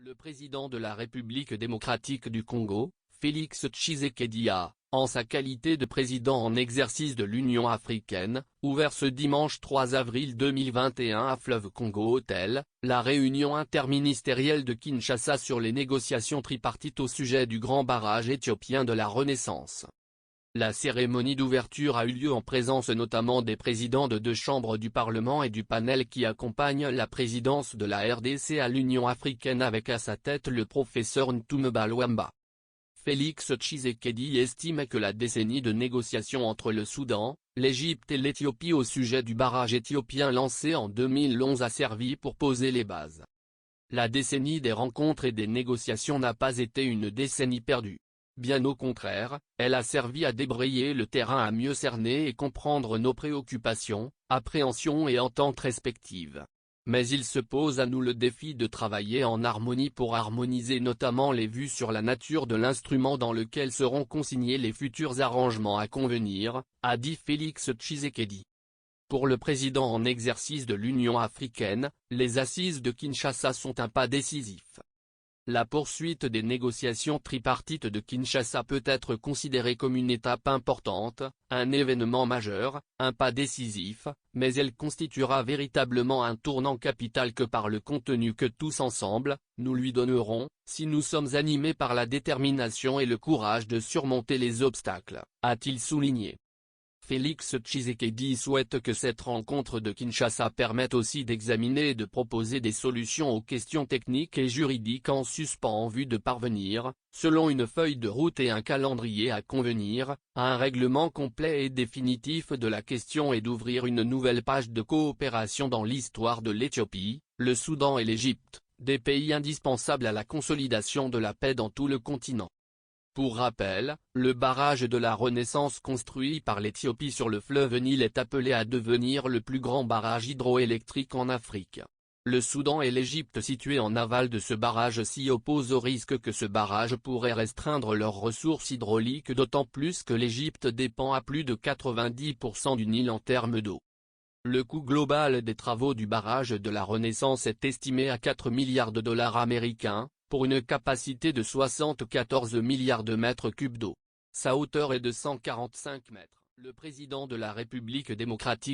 Le président de la République démocratique du Congo, Félix Tshisekedi a, en sa qualité de président en exercice de l'Union africaine, ouvert ce dimanche 3 avril 2021 à Fleuve Congo Hotel, la réunion interministérielle de Kinshasa sur les négociations tripartites au sujet du grand barrage éthiopien de la Renaissance. La cérémonie d'ouverture a eu lieu en présence notamment des présidents de deux chambres du Parlement et du panel qui accompagne la présidence de la RDC à l'Union africaine avec à sa tête le professeur Ntumba Luamba. Félix Tshisekedi estime que la décennie de négociations entre le Soudan, l'Égypte et l'Éthiopie au sujet du barrage éthiopien lancé en 2011 a servi pour poser les bases. La décennie des rencontres et des négociations n'a pas été une décennie perdue. Bien au contraire, elle a servi à débrayer le terrain, à mieux cerner et comprendre nos préoccupations, appréhensions et ententes respectives. Mais il se pose à nous le défi de travailler en harmonie pour harmoniser notamment les vues sur la nature de l'instrument dans lequel seront consignés les futurs arrangements à convenir, a dit Félix Tshisekedi. Pour le président en exercice de l'Union africaine, les assises de Kinshasa sont un pas décisif. La poursuite des négociations tripartites de Kinshasa peut être considérée comme une étape importante, un événement majeur, un pas décisif, mais elle constituera véritablement un tournant capital que par le contenu que tous ensemble, nous lui donnerons, si nous sommes animés par la détermination et le courage de surmonter les obstacles, a-t-il souligné. Félix Tshisekedi souhaite que cette rencontre de Kinshasa permette aussi d'examiner et de proposer des solutions aux questions techniques et juridiques en suspens en vue de parvenir, selon une feuille de route et un calendrier à convenir, à un règlement complet et définitif de la question et d'ouvrir une nouvelle page de coopération dans l'histoire de l'Éthiopie, le Soudan et l'Égypte, des pays indispensables à la consolidation de la paix dans tout le continent. Pour rappel, le barrage de la Renaissance construit par l'Éthiopie sur le fleuve Nil est appelé à devenir le plus grand barrage hydroélectrique en Afrique. Le Soudan et l'Égypte situés en aval de ce barrage s'y opposent au risque que ce barrage pourrait restreindre leurs ressources hydrauliques, d'autant plus que l'Égypte dépend à plus de 90% du Nil en termes d'eau. Le coût global des travaux du barrage de la Renaissance est estimé à 4 milliards de dollars américains, pour une capacité de 74 milliards de mètres cubes d'eau. Sa hauteur est de 145 mètres. Le président de la République démocratique